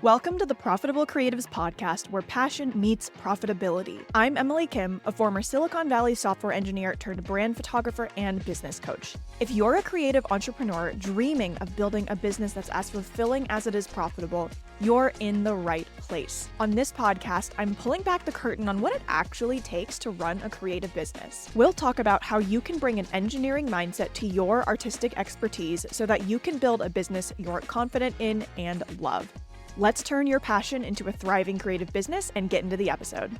Welcome to the Profitable Creatives podcast, where passion meets profitability. I'm Emily Kim, a former Silicon Valley software engineer turned brand photographer and business coach. If you're a creative entrepreneur dreaming of building a business that's as fulfilling as it is profitable, you're in the right place. On this podcast, I'm pulling back the curtain on what it actually takes to run a creative business. We'll talk about how you can bring an engineering mindset to your artistic expertise so that you can build a business you're confident in and love. Let's turn your passion into a thriving creative business and get into the episode.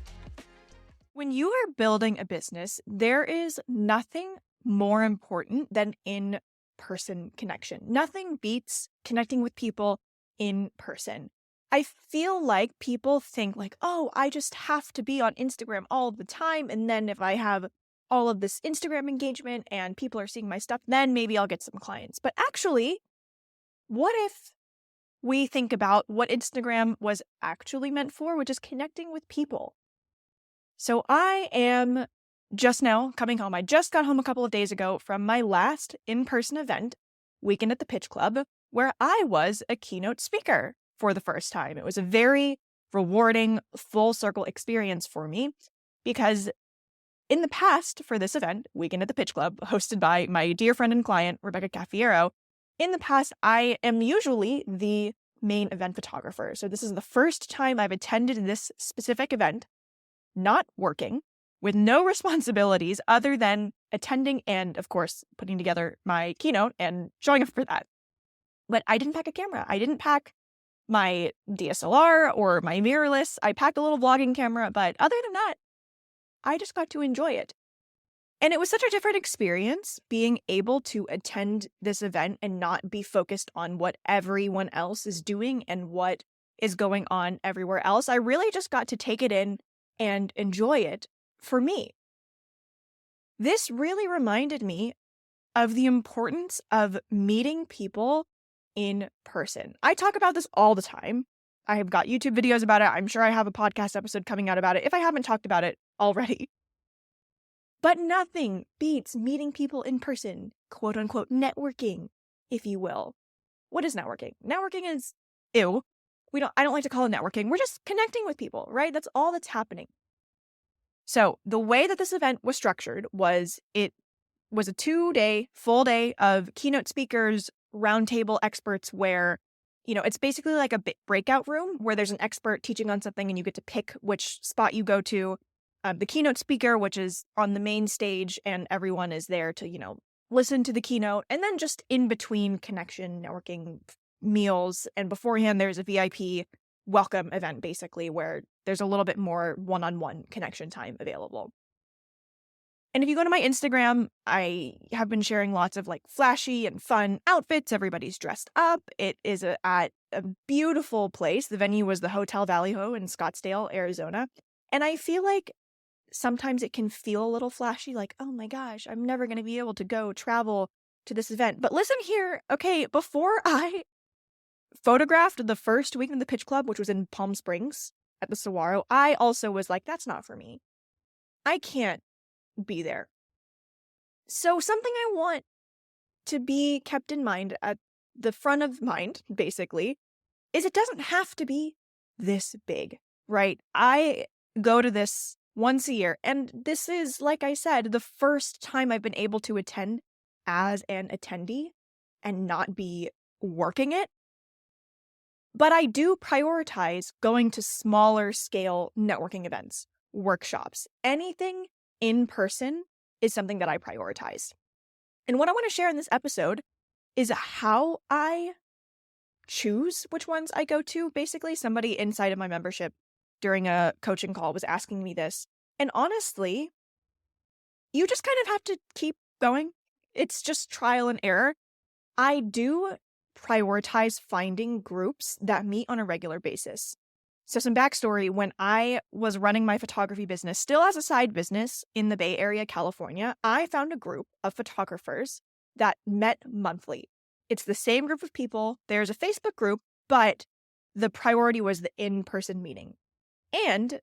When you are building a business, there is nothing more important than in-person connection. Nothing beats connecting with people in person. I feel like people think like, oh, I just have to be on Instagram all the time. And then if I have all of this Instagram engagement and people are seeing my stuff, then maybe I'll get some clients. But actually, what if we think about what Instagram was actually meant for, which is connecting with people? So I am just now coming home. I just got home a couple of days ago from my last in-person event, Weekend at the Pitch Club, where I was a keynote speaker for the first time. It was a very rewarding, full circle experience for me because in the past for this event, Weekend at the Pitch Club, hosted by my dear friend and client, Rebecca Caffiero, in the past, I am usually the main event photographer. So this is the first time I've attended this specific event, not working, with no responsibilities other than attending and, of course, putting together my keynote and showing up for that. But I didn't pack a camera. I didn't pack my DSLR or my mirrorless. I packed a little vlogging camera, but other than that, I just got to enjoy it. And it was such a different experience being able to attend this event and not be focused on what everyone else is doing and what is going on everywhere else. I really just got to take it in and enjoy it for me. This really reminded me of the importance of meeting people in person. I talk about this all the time. I have got YouTube videos about it. I'm sure I have a podcast episode coming out about it if I haven't talked about it already. But nothing beats meeting people in person, quote unquote, networking, if you will. What is networking? Networking is, I don't like to call it networking. We're just connecting with people, right? That's all that's happening. So the way that this event was structured was it was a 2-day, full day of keynote speakers, roundtable experts where, it's basically like a breakout room where there's an expert teaching on something and you get to pick which spot you go to. The keynote speaker, which is on the main stage, and everyone is there to, listen to the keynote. And then just in between connection, networking, meals, and beforehand, there's a VIP welcome event, basically, where there's a little bit more one-on-one connection time available. And if you go to my Instagram, I have been sharing lots of flashy and fun outfits. Everybody's dressed up. It is at a beautiful place. The venue was the Hotel Valley Ho in Scottsdale, Arizona. And I feel like sometimes it can feel a little flashy, like, oh my gosh, I'm never going to be able to go travel to this event. But listen here, okay, before I photographed the first week in the Pitch Club, which was in Palm Springs at the Saguaro, I also was like, that's not for me. I can't be there. So something I want to be kept in mind at the front of mind, basically, is it doesn't have to be this big, right? I go to this once a year. And this is, like I said, the first time I've been able to attend as an attendee and not be working it. But I do prioritize going to smaller scale networking events, workshops. Anything in person is something that I prioritize. And what I want to share in this episode is how I choose which ones I go to. Basically, somebody inside of my membership during a coaching call was asking me this. And honestly, you just kind of have to keep going. It's just trial and error. I do prioritize finding groups that meet on a regular basis. So some backstory, when I was running my photography business, still as a side business in the Bay Area, California, I found a group of photographers that met monthly. It's the same group of people. There's a Facebook group, but the priority was the in-person meeting. And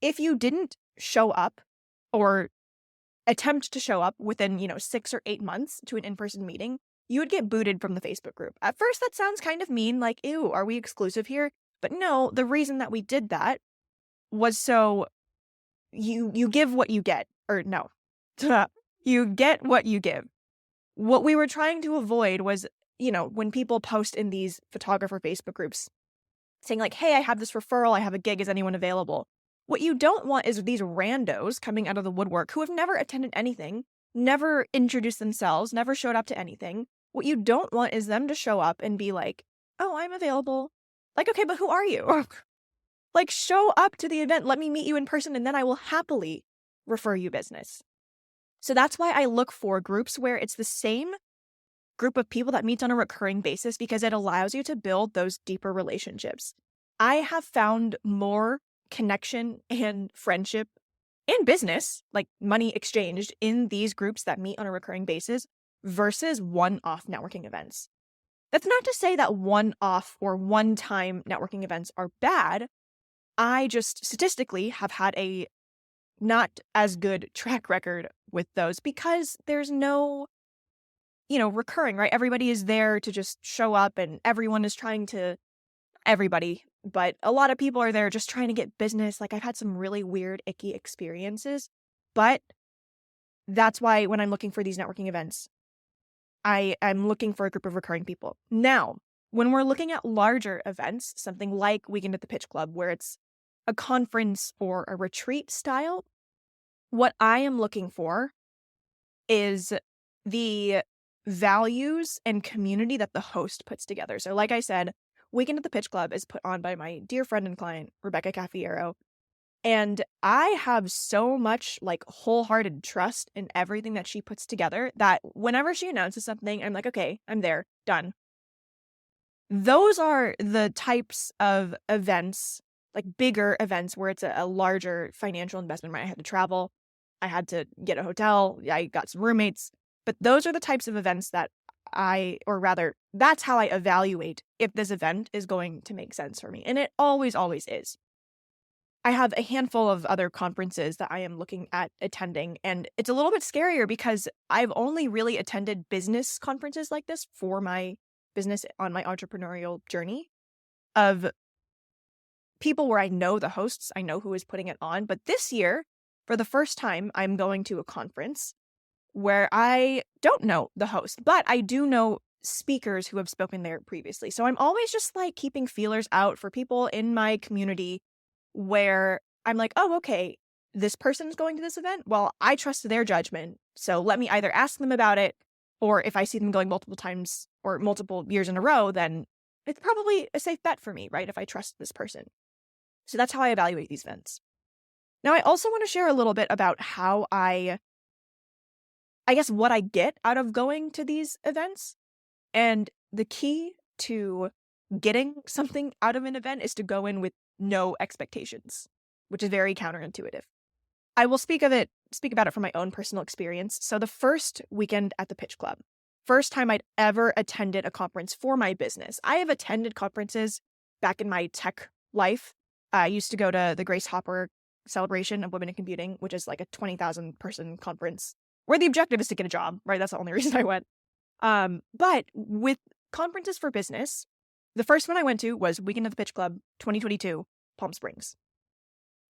if you didn't show up or attempt to show up within, 6 or 8 months to an in-person meeting, you would get booted from the Facebook group. At first, that sounds kind of mean, like, ew, are we exclusive here? But no, the reason that we did that was so you give what you get. Or no, you get what you give. What we were trying to avoid was, when people post in these photographer Facebook groups saying like, hey, I have this referral, I have a gig, is anyone available? What you don't want is these randos coming out of the woodwork who have never attended anything, never introduced themselves, never showed up to anything. What you don't want is them to show up and be like, oh, I'm available. Like, okay, but who are you? Like, show up to the event, let me meet you in person, and then I will happily refer you business. So that's why I look for groups where it's the same group of people that meets on a recurring basis, because it allows you to build those deeper relationships. I have found more connection and friendship and business, like money exchanged, in these groups that meet on a recurring basis versus one-off networking events. That's not to say that one-off or one-time networking events are bad. I just statistically have had a not as good track record with those because there's no recurring, right? Everybody is there to just show up and everyone is trying to, everybody, but a lot of people are there just trying to get business. Like, I've had some really weird, icky experiences, but that's why when I'm looking for these networking events, I'm looking for a group of recurring people. Now, when we're looking at larger events, something like Weekend at the Pitch Club, where it's a conference or a retreat style, what I am looking for is the values and community that the host puts together. So like I said, Weekend at the Pitch Club is put on by my dear friend and client, Rebecca Caffiero. And I have so much like wholehearted trust in everything that she puts together that whenever she announces something, I'm like, okay, I'm there, done. Those are the types of events, like bigger events where it's a larger financial investment, right? I had to travel, I had to get a hotel, I got some roommates. But those are the types of events that that's how I evaluate if this event is going to make sense for me. And it always, always is. I have a handful of other conferences that I am looking at attending, and it's a little bit scarier because I've only really attended business conferences like this for my business on my entrepreneurial journey of people where I know the hosts, I know who is putting it on. But this year, for the first time, I'm going to a conference where I don't know the host, but I do know speakers who have spoken there previously. So I'm always just like keeping feelers out for people in my community where I'm like, oh, okay, this person's going to this event. Well, I trust their judgment. So let me either ask them about it, or if I see them going multiple times or multiple years in a row, then it's probably a safe bet for me, right? If I trust this person. So that's how I evaluate these events. Now, I also want to share a little bit about how I guess what I get out of going to these events. And the key to getting something out of an event is to go in with no expectations, which is very counterintuitive. I will speak about it from my own personal experience. So the first weekend at the Pitch Club, first time I'd ever attended a conference for my business. I have attended conferences back in my tech life. I used to go to the Grace Hopper Celebration of Women in Computing, which is like a 20,000 person conference where the objective is to get a job, right? That's the only reason I went. But with conferences for business, the first one I went to was Weekend at the Pitch Club 2022, Palm Springs.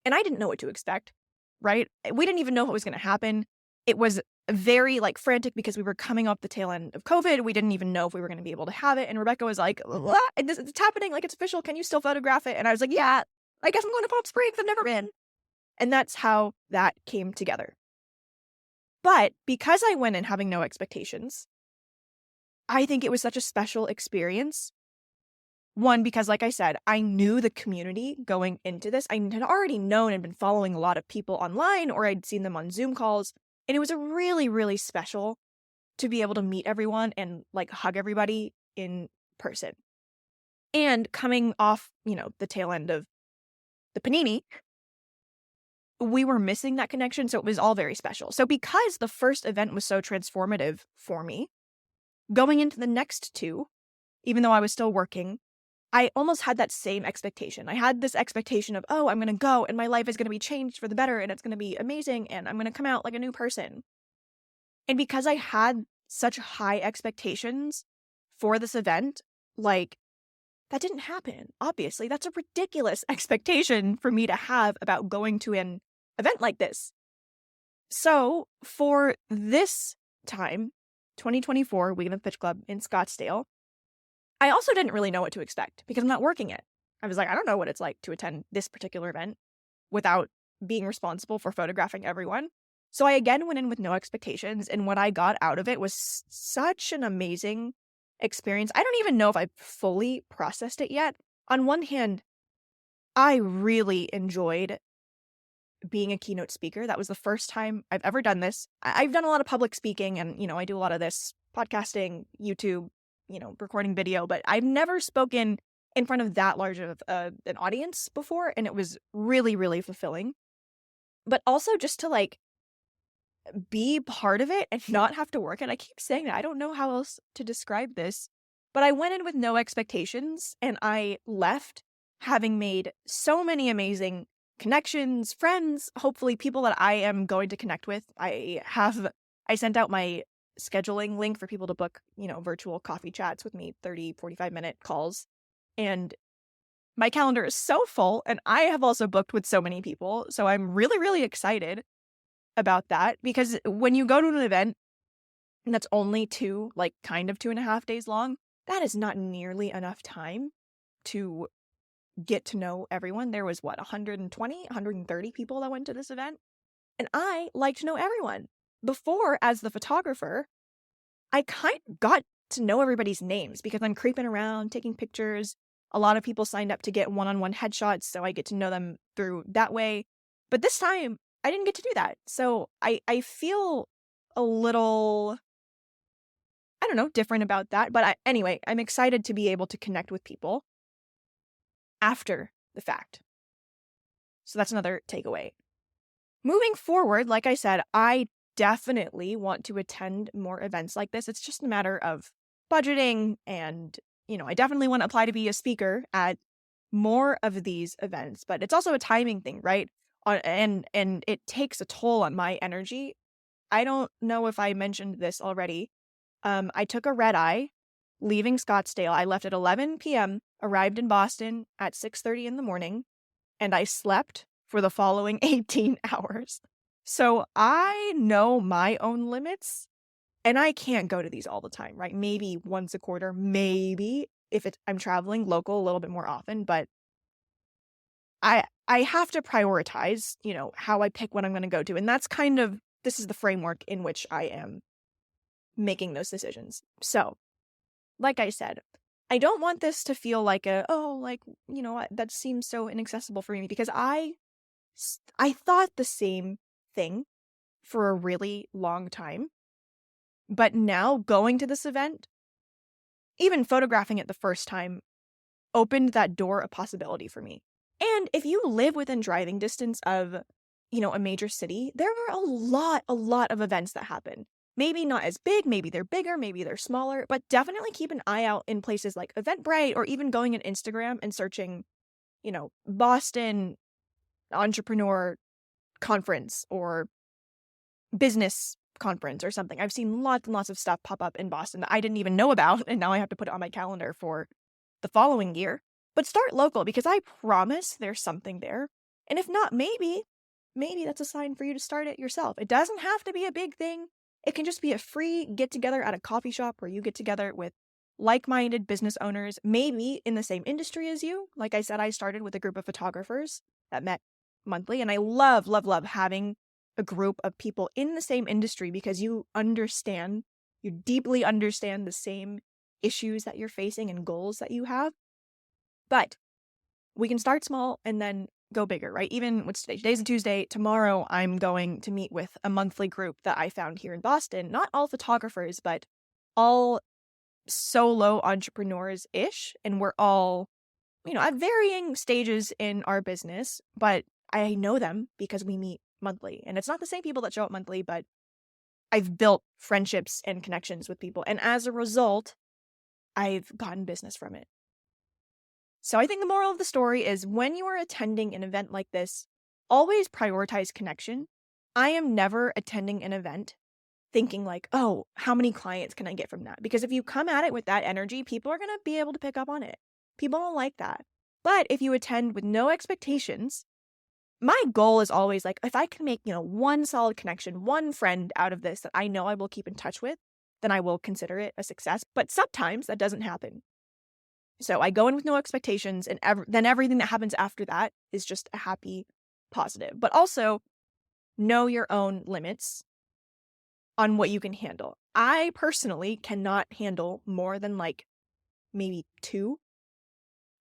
And I didn't know what to expect, right? We didn't even know what was going to happen. It was very like frantic because we were coming off the tail end of COVID. We didn't even know if we were going to be able to have it. And Rebecca was like, it's happening, like it's official. Can you still photograph it? And I was like, yeah, I guess I'm going to Palm Springs. I've never been. And that's how that came together. But because I went in having no expectations, I think it was such a special experience. One, because like I said, I knew the community going into this. I had already known and been following a lot of people online, or I'd seen them on Zoom calls. And it was a really, really special to be able to meet everyone and like hug everybody in person. And coming off, the tail end of the panini, we were missing that connection. So it was all very special. So because the first event was so transformative for me, going into the next two, even though I was still working, I almost had that same expectation. I had this expectation of, oh, I'm going to go and my life is going to be changed for the better and it's going to be amazing and I'm going to come out like a new person. And because I had such high expectations for this event. Like, that didn't happen. Obviously, that's a ridiculous expectation for me to have about going to an event like this. So for this time, 2024 Weekend of Pitch Club in Scottsdale, I also didn't really know what to expect because I'm not working it. I was like, I don't know what it's like to attend this particular event without being responsible for photographing everyone. So I again went in with no expectations, and what I got out of it was such an amazing experience. I don't even know if I fully processed it yet. On one hand, I really enjoyed being a keynote speaker. That was the first time I've ever done this. I've done a lot of public speaking and, I do a lot of this podcasting, YouTube, recording video, but I've never spoken in front of that large of an audience before. And it was really, really fulfilling. But also just to like be part of it and not have to work it. I keep saying that. I don't know how else to describe this, but I went in with no expectations and I left having made so many amazing connections, friends, hopefully people that I am going to connect with. I sent out my scheduling link for people to book, virtual coffee chats with me, 30, 45-minute calls. And my calendar is so full, and I have also booked with so many people. So I'm really, really excited about that, because when you go to an event that's only 2.5 days long, that is not nearly enough time to get to know everyone. There was 120, 130 people that went to this event, and I like to know everyone. Before, as the photographer, I kind of got to know everybody's names because I'm creeping around, taking pictures. A lot of people signed up to get one-on-one headshots, so I get to know them through that way. But this time, I didn't get to do that. So I feel a little, I don't know, different about that. But anyway, I'm excited to be able to connect with people after the fact. So that's another takeaway. Moving forward, like I said, I definitely want to attend more events like this. It's just a matter of budgeting and, I definitely want to apply to be a speaker at more of these events, but it's also a timing thing, right? And it takes a toll on my energy. I don't know if I mentioned this already. I took a red eye leaving Scottsdale. I left at 11 p.m., arrived in Boston at 6:30 in the morning, and I slept for the following 18 hours. So I know my own limits, and I can't go to these all the time, right? Maybe once a quarter, maybe if I'm traveling local a little bit more often, but I have to prioritize, how I pick what I'm going to go to. And that's this is the framework in which I am making those decisions. So, like I said, I don't want this to feel like that seems so inaccessible for me, because I thought the same thing for a really long time. But now going to this event, even photographing it the first time, opened that door of possibility for me. And if you live within driving distance of, a major city, there are a lot of events that happen. Maybe not as big, maybe they're bigger, maybe they're smaller, but definitely keep an eye out in places like Eventbrite, or even going on Instagram and searching, Boston entrepreneur conference or business conference or something. I've seen lots and lots of stuff pop up in Boston that I didn't even know about, and now I have to put it on my calendar for the following year. But start local, because I promise there's something there. And if not, maybe that's a sign for you to start it yourself. It doesn't have to be a big thing. It can just be a free get-together at a coffee shop where you get together with like-minded business owners, maybe in the same industry as you. Like I said, I started with a group of photographers that met monthly, and I love, love, love having a group of people in the same industry, because you deeply understand the same issues that you're facing and goals that you have. But we can start small and then go bigger, right? Even what's today? Today's a Tuesday. Tomorrow, I'm going to meet with a monthly group that I found here in Boston. Not all photographers, but all solo entrepreneurs-ish. And we're all, at varying stages in our business, but I know them because we meet monthly. And it's not the same people that show up monthly, but I've built friendships and connections with people. And as a result, I've gotten business from it. So I think the moral of the story is, when you are attending an event like this, always prioritize connection. I am never attending an event thinking like, oh, how many clients can I get from that? Because if you come at it with that energy, people are going to be able to pick up on it. People don't like that. But if you attend with no expectations, my goal is always like, if I can make, one solid connection, one friend out of this that I know I will keep in touch with, then I will consider it a success. But sometimes that doesn't happen. So I go in with no expectations, and then everything that happens after that is just a happy positive. But also know your own limits on what you can handle. I personally cannot handle more than like maybe 2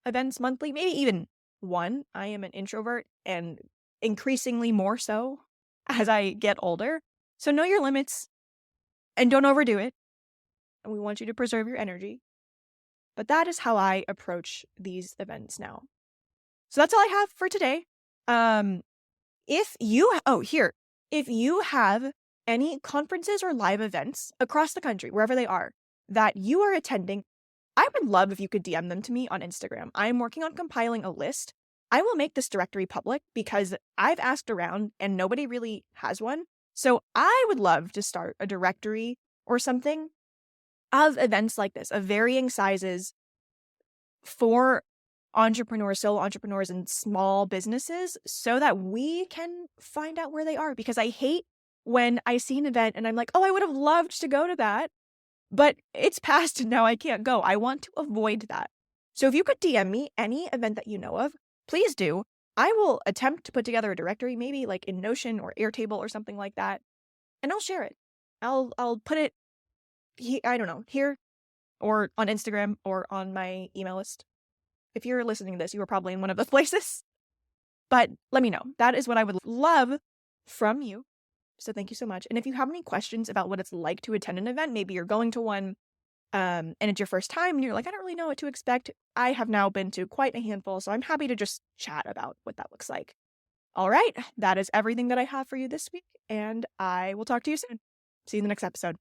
events monthly, maybe even 1. I am an introvert, and increasingly more so as I get older. So know your limits and don't overdo it. And we want you to preserve your energy. But that is how I approach these events now. So that's all I have for today. If you have any conferences or live events across the country, wherever they are, that you are attending, I would love if you could DM them to me on Instagram. I'm working on compiling a list. I will make this directory public because I've asked around and nobody really has one. So I would love to start a directory or something of events like this, of varying sizes for entrepreneurs, solo entrepreneurs, and small businesses, so that we can find out where they are. Because I hate when I see an event and I'm like, oh, I would have loved to go to that, but it's past and now I can't go. I want to avoid that. So if you could DM me any event that you know of, please do. I will attempt to put together a directory, maybe like in Notion or Airtable or something like that, and I'll share it. I'll put it, I don't know, here or on Instagram or on my email list. If you're listening to this, you were probably in one of those places. But let me know. That is what I would love from you. So thank you so much. And if you have any questions about what it's like to attend an event, maybe you're going to one and it's your first time and you're like, I don't really know what to expect. I have now been to quite a handful, so I'm happy to just chat about what that looks like. All right, that is everything that I have for you this week, and I will talk to you soon. See you in the next episode.